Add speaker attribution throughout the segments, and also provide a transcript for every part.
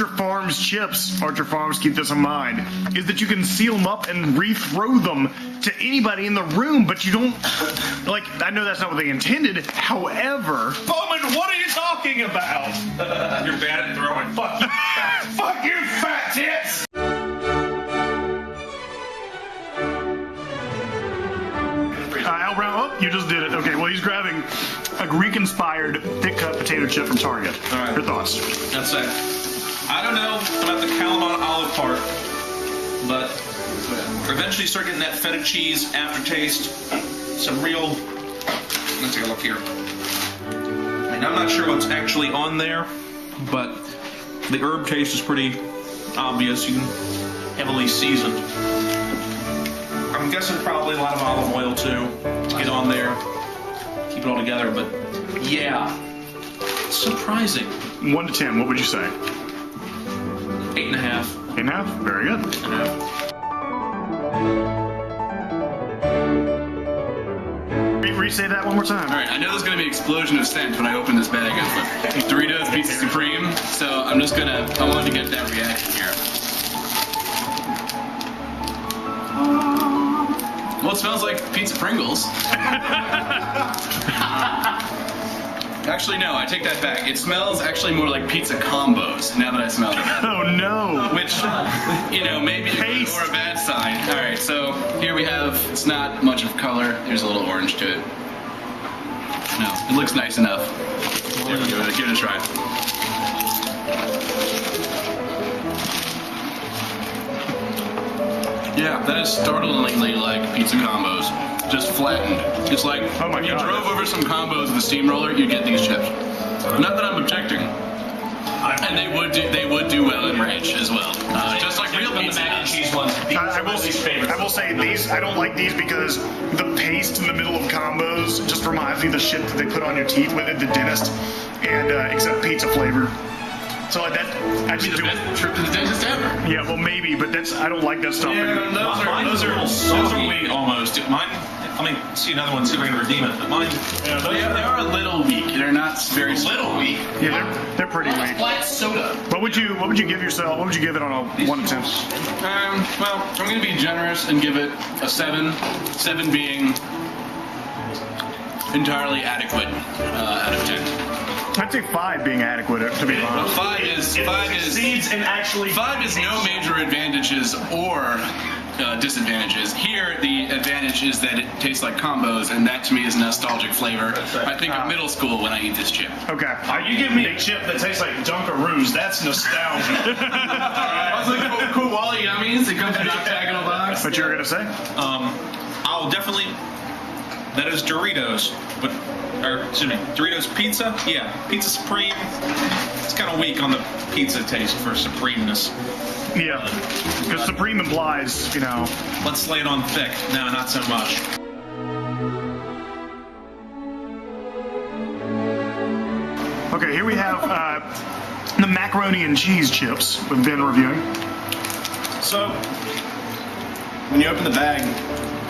Speaker 1: Archer Farms chips, Archer Farms, keep this in mind, is that you can seal them up and rethrow them to anybody in the room, but you don't, like, I know that's not what they intended, however...
Speaker 2: Bowman, what are you talking about? You're bad at throwing. Fuck you. Fuck you, fat tits!
Speaker 1: Al Brown, oh, you just did it. Okay, well, he's grabbing a Greek-inspired thick-cut potato chip from Target.
Speaker 2: All right.
Speaker 1: Your thoughts?
Speaker 2: That's it. I don't know about the Calamon olive part, but eventually start getting that feta cheese aftertaste. Some real... Let's take a look here. And I'm not sure what's actually on there, but the herb taste is pretty obvious. You can heavily seasoned. I'm guessing probably a lot of olive oil too to get on there, keep it all together. But yeah, surprising.
Speaker 1: 1 to 10, what would you say?
Speaker 2: 8.5.
Speaker 1: 8.5? Very good.
Speaker 2: 8.5.
Speaker 1: Re-say that one more time.
Speaker 3: All right, I know there's gonna be an explosion of scent when I open this bag up, but Doritos Pizza Supreme. So I wanted to get that reaction here. Well, it smells like pizza Pringles. Actually, no, I take that back. It smells actually more like pizza combos now that I smell it.
Speaker 1: Oh no!
Speaker 3: Which, you know, maybe a good or a bad sign. All right, so here we have, it's not much of color. There's a little orange to it. No, it looks nice enough. There we go, give it a try. Yeah, that is startlingly like pizza combos. Just flattened. It's like when you drove over some combos with a steamroller, you get these chips. Not that I'm objecting. And they would do well in ranch as well. Just like real pizza.
Speaker 2: Mac and cheese ones.
Speaker 1: I will say these, I don't like these because the paste in the middle of combos just reminds me of the shit that they put on your teeth with at the dentist, and except pizza flavor. So like that, I
Speaker 3: Be the best trip to the dentist ever.
Speaker 1: Yeah, well maybe, but I don't like that stuff.
Speaker 2: Yeah, those are weak almost. Mine, I mean, see another one, see if I can redeem it. But mine,
Speaker 3: They are a little weak. They're not very
Speaker 2: little weak.
Speaker 1: Yeah, they're pretty weak.
Speaker 3: Flat soda.
Speaker 1: What would you give yourself? What would you give it on a 1 to 10?
Speaker 3: Well, I'm gonna be generous and give it a 7. 7 being entirely adequate out of 10.
Speaker 1: I'd say 5 being adequate, to be honest.
Speaker 3: 5 is no major advantages or disadvantages. Here, the advantage is that it tastes like combos, and that to me is nostalgic flavor. I think of middle school when I eat this chip.
Speaker 1: Okay.
Speaker 2: You give me a chip that tastes like Dunkaroos, that's nostalgia.
Speaker 3: I was like, cool Wally Yummies. It comes in a octagonal box.
Speaker 1: What you were gonna say?
Speaker 2: I'll definitely. That is Doritos, but Doritos pizza. Yeah, Pizza Supreme. It's kind of weak on the pizza taste for supremeness.
Speaker 1: Yeah, because Supreme implies, you know.
Speaker 2: Let's lay it on thick. No, not so much.
Speaker 1: Okay, here we have the macaroni and cheese chips we've been reviewing.
Speaker 4: So, when you open the bag,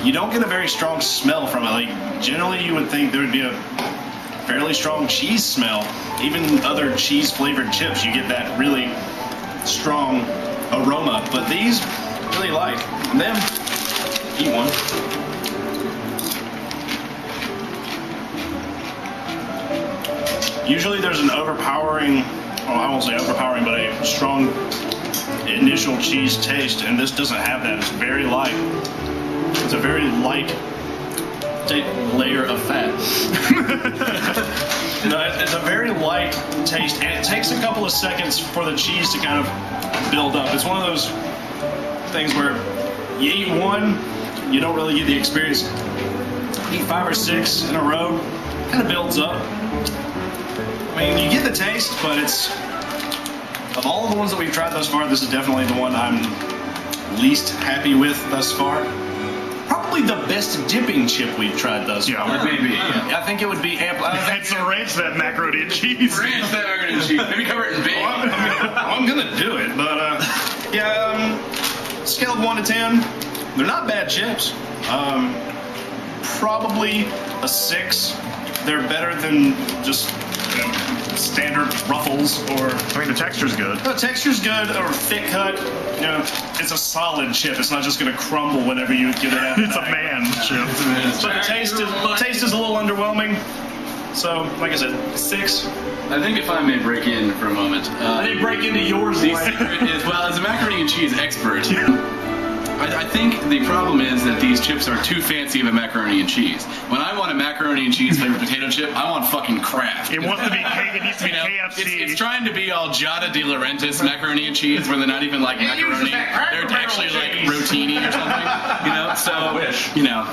Speaker 4: you don't get a very strong smell from it. Like, generally you would think there would be a fairly strong cheese smell. Even other cheese-flavored chips, you get that really strong aroma. But these, really like them. Eat one. Usually there's an overpowering, well, I won't say overpowering, but a strong initial cheese taste, and this doesn't have that. It's very light. It's a very light layer of fat. No, it's a very light taste, and it takes a couple of seconds for the cheese to kind of build up. It's one of those things where you eat one, you don't really get the experience. Eat 5 or 6 in a row, kind of builds up. I mean, you get the taste, but it's, of all of the ones that we've tried thus far, this is definitely the one I'm least happy with thus far. Probably the best dipping chip we've tried thus far.
Speaker 3: Maybe.
Speaker 4: I think it would be ample.
Speaker 1: It's a ranch that macaroni and cheese.
Speaker 3: Ranch that macaroni and cheese. Maybe cover it in bacon.
Speaker 4: I'm gonna do it, but scale of 1 to 10, they're not bad chips. Probably a 6. They're better than just standard Ruffles or.
Speaker 1: I mean, the texture's good.
Speaker 4: The texture's good or thick cut. You know, it's a solid chip. It's not just going to crumble whenever you get it out.
Speaker 1: It's a man chip.
Speaker 4: But the taste is a little underwhelming. So, like I said, 6.
Speaker 3: I think if I may break in for a moment.
Speaker 4: I didn't break into yours.
Speaker 3: The secret is, well, as a macaroni and cheese expert, I think the problem is that these chips are too fancy of a macaroni and cheese. When I want a macaroni and cheese flavored potato chip, I want fucking Kraft.
Speaker 1: It wants to be. It needs to be KFC.
Speaker 3: It's trying to be all Giada De Laurentiis macaroni and cheese, where they're not even like macaroni. They're actually like rotini or something. You know, so you know.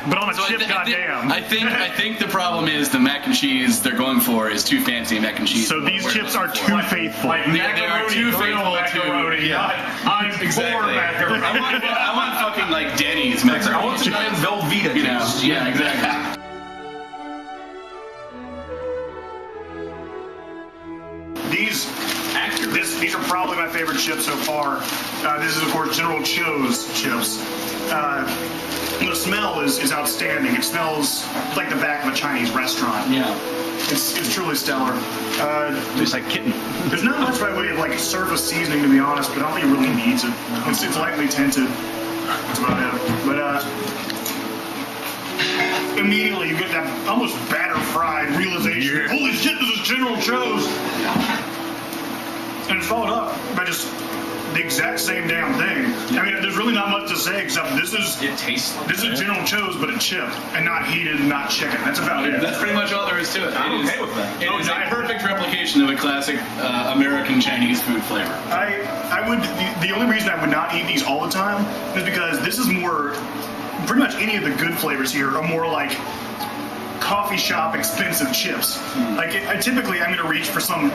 Speaker 1: But on a chip, goddamn.
Speaker 3: I think the problem is the mac and cheese they're going for is too fancy mac and cheese.
Speaker 1: So these chips are too faithful.
Speaker 4: Like
Speaker 3: they are too faithful to.
Speaker 4: Yeah. I'm
Speaker 3: Exactly.
Speaker 4: for macaroni.
Speaker 3: I want fucking like Denny's macaroni.
Speaker 2: I want some Velveeta.
Speaker 3: You know? Yeah, exactly.
Speaker 1: These are probably my favorite chips so far. This is, of course, General Cho's chips. The smell is outstanding. It smells like the back of a Chinese restaurant.
Speaker 3: Yeah.
Speaker 1: It's truly stellar.
Speaker 4: Tastes like kitten.
Speaker 1: There's not much by way of like surface seasoning, to be honest, but I don't think it really needs it. It's lightly tinted. That's about it. But immediately you get that almost batter fried realization.
Speaker 3: Yeah.
Speaker 1: Holy shit, this is General Cho's. And it's followed up by just the exact same damn thing. I mean, there's really not much to say except this is General Cho's, but a chip and not heated and not chicken. That's about it.
Speaker 3: That's pretty much all there is to it.
Speaker 2: I'm okay with that.
Speaker 3: It is a perfect replication of a classic American Chinese food flavor.
Speaker 1: I would. The only reason I would not eat these all the time is because this is more. Pretty much any of the good flavors here are more like coffee shop expensive chips. Like I'm going to reach for some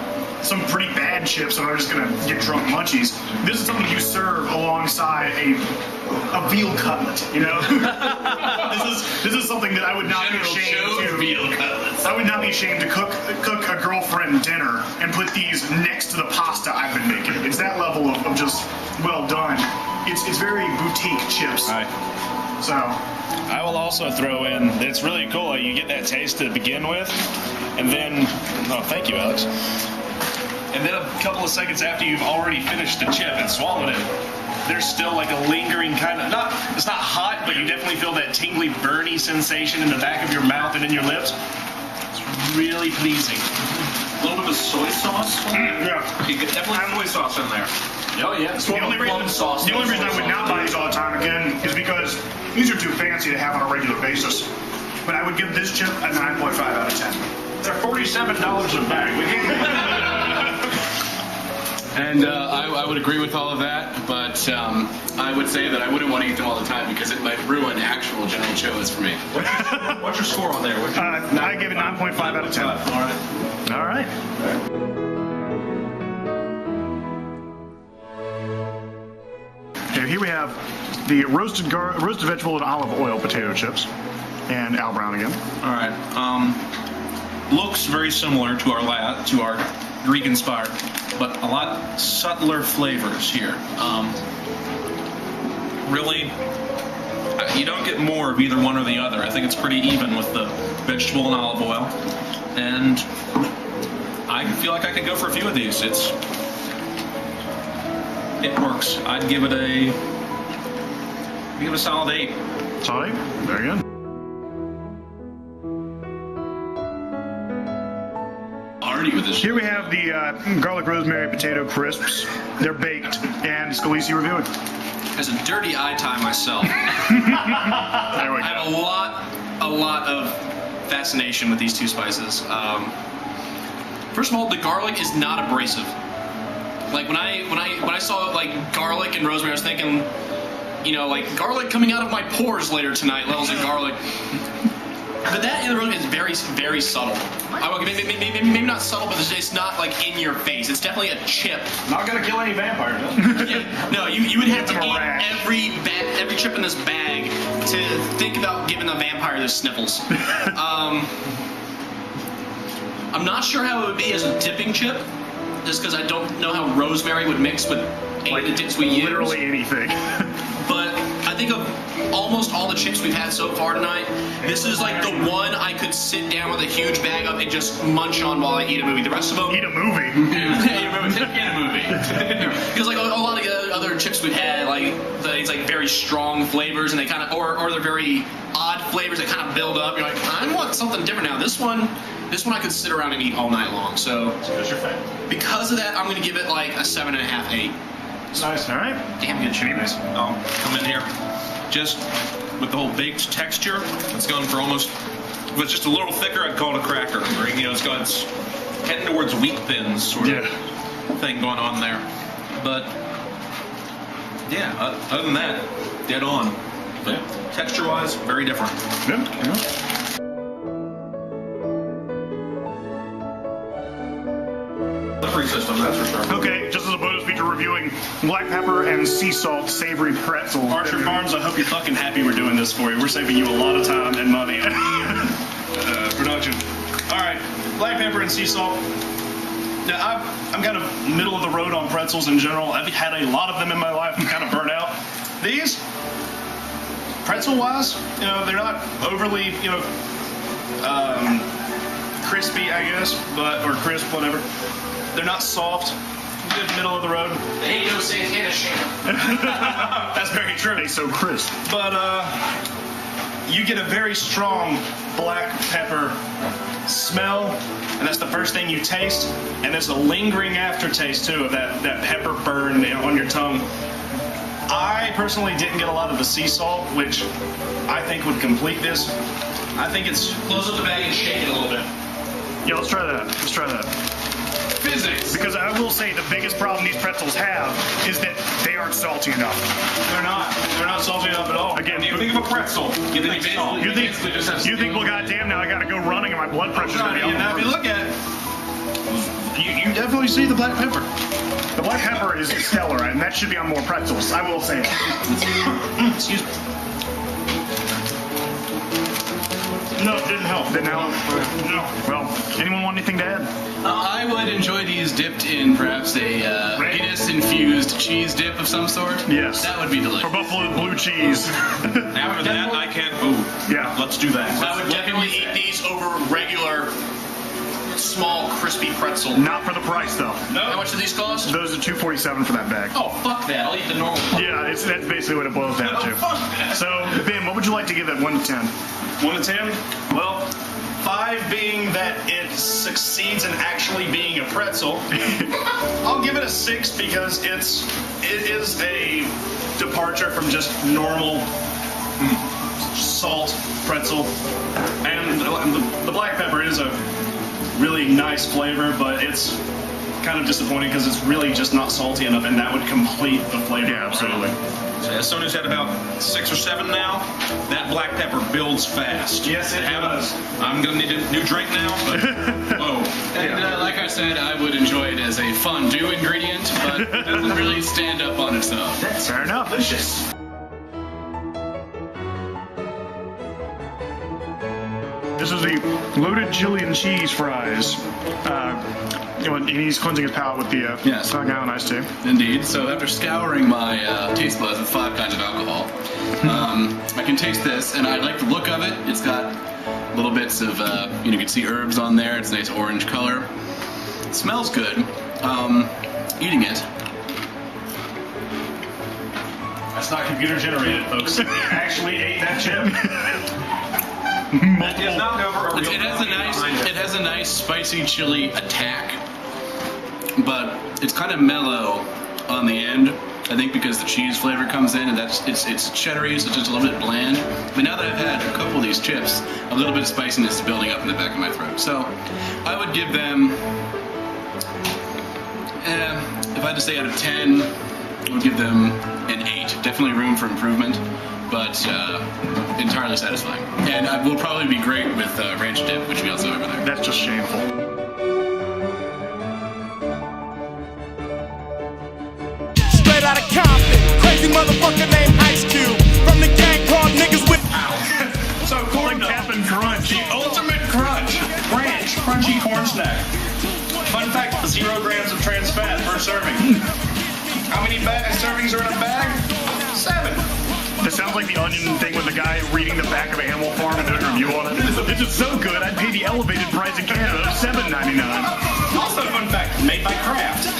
Speaker 1: pretty bad chips, and I'm just going to get drunk munchies. This is something you serve alongside a veal cutlet. You know, this is something that I would not be ashamed to.
Speaker 3: Veal cutlets.
Speaker 1: I would not be ashamed to cook a girlfriend dinner and put these next to the pasta I've been making. It's that level of just well done. It's very boutique chips.
Speaker 4: Right.
Speaker 1: So.
Speaker 4: I will also throw in, it's really cool, you get that taste to begin with, and then, oh, thank you, Alex. And then a couple of seconds after you've already finished the chip and swallowed it, there's still like a lingering kind of, it's not hot, but you definitely feel that tingly, burny sensation in the back of your mouth and in your lips. It's really pleasing.
Speaker 2: A little bit of soy sauce.
Speaker 1: Yeah.
Speaker 2: You get definitely soy sauce in there.
Speaker 4: Oh, yeah.
Speaker 1: The only reason I would not buy these all the time again is because these are too fancy to have on a regular basis. But I would give this chip a 9.5 out of 10.
Speaker 4: They're $47 a bag.
Speaker 3: And I would agree with all of that, but I would say that I wouldn't want to eat them all the time because it might ruin actual General Cho's for me.
Speaker 2: What's your score on there?
Speaker 1: I give it 9.5 out of 10. All right. Okay, here we have the roasted vegetable and olive oil potato chips, and Al Brown again.
Speaker 2: All right. Looks very similar to our Greek-inspired, but a lot subtler flavors here. Really, you don't get more of either one or the other. I think it's pretty even with the vegetable and olive oil, and I feel like I could go for a few of these. It works. I'd give it a solid 8.
Speaker 1: Solid 8? Very good.
Speaker 3: With this
Speaker 1: here we have the garlic rosemary potato crisps. They're baked, and Scalisi reviewing.
Speaker 5: As a dirty eye tie myself,
Speaker 1: There we
Speaker 5: I
Speaker 1: go.
Speaker 5: have a lot of fascination with these two spices. First of all, the garlic is not abrasive. Like when I saw like garlic and rosemary, I was thinking, you know, like garlic coming out of my pores later tonight. Levels of garlic. But that in the room is very, very subtle. Maybe not subtle, but it's not like in your face. It's definitely a chip.
Speaker 4: Not gonna kill any vampires,
Speaker 5: Yeah, no, you would have to eat every chip in this bag to think about giving a vampire the sniffles. I'm not sure how it would be as a dipping chip, just because I don't know how rosemary would mix with any of the dips we use.
Speaker 1: Literally anything.
Speaker 5: But I think almost all the chips we've had so far tonight, this is like the one I could sit down with a huge bag of and just munch on while I eat a movie. The rest of them,
Speaker 1: Eat a movie.
Speaker 5: eat a movie. Because like a lot of the other chips we've had, like it's like very strong flavors, and they kind of, or they're very odd flavors that kind of build up. You're like, I want something different now. This one I could sit around and eat all night long. So
Speaker 4: What's your favorite?
Speaker 5: because of that, I'm gonna give it like a 7.5, 8.
Speaker 1: Nice. All right.
Speaker 5: Damn good chip.
Speaker 2: I'll come in here. Just with the whole baked texture, it's going for almost, if it's just a little thicker, I'd call it a cracker. Or, you know, it's heading towards wheat thins sort of thing going on there. But, yeah, other than that, dead on. But texture-wise, very different.
Speaker 1: Good.
Speaker 2: Delivery system, that's for sure.
Speaker 1: Okay, just as a bonus feature, reviewing black pepper and sea salt savory pretzel.
Speaker 4: Archer Farms, I hope you're fucking happy we're doing this for you. We're saving you a lot of time and money on production. All right, black pepper and sea salt. Now, I'm kind of middle of the road on pretzels in general. I've had a lot of them in my life. I'm kind of burnt out. These, pretzel-wise, you know, they're not overly, you know, crispy, I guess, or crisp, whatever. They're not soft. Good middle of the road.
Speaker 5: They ain't no Santana sham.
Speaker 4: That's very true.
Speaker 1: They so crisp.
Speaker 4: But you get a very strong black pepper smell, and that's the first thing you taste. And there's a lingering aftertaste too of that pepper burn on your tongue. I personally didn't get a lot of the sea salt, which I think would complete this. I think it's
Speaker 5: Close up the bag and shake it a little bit.
Speaker 1: Yeah, let's try that. Let's try that.
Speaker 5: Physics.
Speaker 1: Because I will say the biggest problem these pretzels have is that they aren't salty enough.
Speaker 4: they're not salty enough at all.
Speaker 1: Again,
Speaker 2: When you think of a pretzel, you think salt.
Speaker 1: you think, well, goddamn, now I gotta go running and my blood pressure's gonna be
Speaker 4: Now,
Speaker 1: up.
Speaker 4: if you look at it, you definitely see the black pepper.
Speaker 1: The black pepper is stellar, right? And that should be on more pretzels. I will say it.
Speaker 4: Excuse me. No, it didn't help.
Speaker 1: Didn't help?
Speaker 4: No.
Speaker 1: Well, anyone want anything to add?
Speaker 3: I would enjoy these dipped in perhaps a Guinness-infused cheese dip of some sort.
Speaker 1: Yes.
Speaker 3: That would be
Speaker 1: Or
Speaker 3: delicious.
Speaker 1: buffalo blue cheese.
Speaker 2: After that, I can't. Ooh,
Speaker 1: Yeah.
Speaker 2: let's do that.
Speaker 5: I would definitely eat these over regular, small, crispy pretzel.
Speaker 1: Not for the price, though.
Speaker 5: How much do these cost?
Speaker 1: Those are $2.47 for that bag.
Speaker 5: Oh, fuck that. I'll eat the normal one.
Speaker 1: Yeah, that's basically what it boils down to.
Speaker 5: Fuck that.
Speaker 1: So, Ben, what would you like to give that 1 to 10?
Speaker 4: 1 to 10? Well, 5 being that it succeeds in actually being a pretzel. I'll give it a 6 because it is a departure from just normal salt pretzel. And the black pepper is a really nice flavor, but it's kind of disappointing because it's really just not salty enough, and that would complete the flavor.
Speaker 1: Yeah, absolutely.
Speaker 2: So as someone who's had about 6 or 7 now, that black pepper builds fast.
Speaker 4: Yes, it does.
Speaker 2: I'm gonna need a new drink now, but whoa.
Speaker 3: And like I said, I would enjoy it as a fondue ingredient, but it doesn't really stand up on its own.
Speaker 1: That's fair enough.
Speaker 4: Delicious.
Speaker 1: This is the loaded chili and cheese fries. And he's cleansing his palate with the
Speaker 3: Yes.
Speaker 1: Long Island iced tea.
Speaker 3: Indeed. So after scouring my taste buds with 5 kinds of alcohol, I can taste this, and I like the look of it. It's got little bits of, you can see herbs on there. It's a nice orange color. It smells good. Eating it.
Speaker 4: That's not computer generated, folks. I actually ate that chip.
Speaker 2: It's not over a real
Speaker 3: It has a nice spicy chili attack, but it's kind of mellow on the end. I think because the cheese flavor comes in, and it's cheddary, so it's just a little bit bland. But now that I've had a couple of these chips, a little bit of spiciness is building up in the back of my throat. So I would give them, if I had to say out of 10, I would give them an 8. Definitely room for improvement, but entirely satisfying. And it will probably be great with ranch dip, which we also have over there.
Speaker 1: That's just shameful.
Speaker 6: Straight out of Compton, crazy motherfucker named Ice Cube. From the gang called niggas with.
Speaker 4: So corn dog,
Speaker 1: Cap'n Crunch.
Speaker 4: the ultimate crunch, ranch, crunchy corn snack. Fun fact: 0 grams of trans fat per serving. How many servings are in a bag? 7.
Speaker 1: This sounds like the Onion thing with the guy reading the back of Animal Farm and doing a review on it. This is so good, I'd pay the elevated price in Canada of $7.99.
Speaker 4: Also, fun fact, made by Kraft.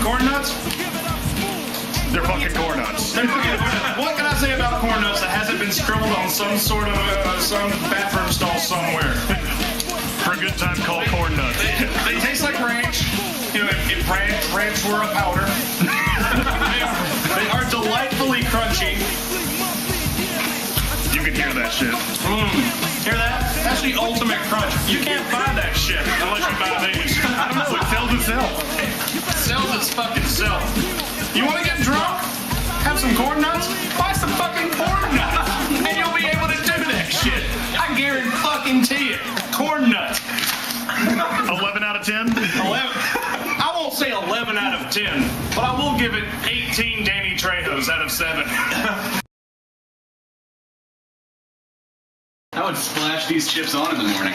Speaker 4: Corn nuts?
Speaker 1: They're fucking corn nuts.
Speaker 4: What can I say about corn nuts that hasn't been scribbled on some sort of some bathroom stall somewhere?
Speaker 1: For a good time, called corn nuts.
Speaker 4: They taste like ranch. You know, if ranch were a powder. They are delightfully crunchy.
Speaker 1: You can hear that shit.
Speaker 4: Hear that? That's the ultimate crunch. You can't buy that shit unless you buy these.
Speaker 1: I don't know, it sells itself.
Speaker 4: It sells its fucking self. You want to get drunk? Have some corn nuts? Buy some fucking corn nuts. And you'll be able to do that shit. I guarantee it. Corn nuts.
Speaker 1: 11 out of 10?
Speaker 4: 11. I won't say 11 out of 10, but I will give it 18 Danny Trejos out of 7.
Speaker 3: I would splash these chips on in the morning.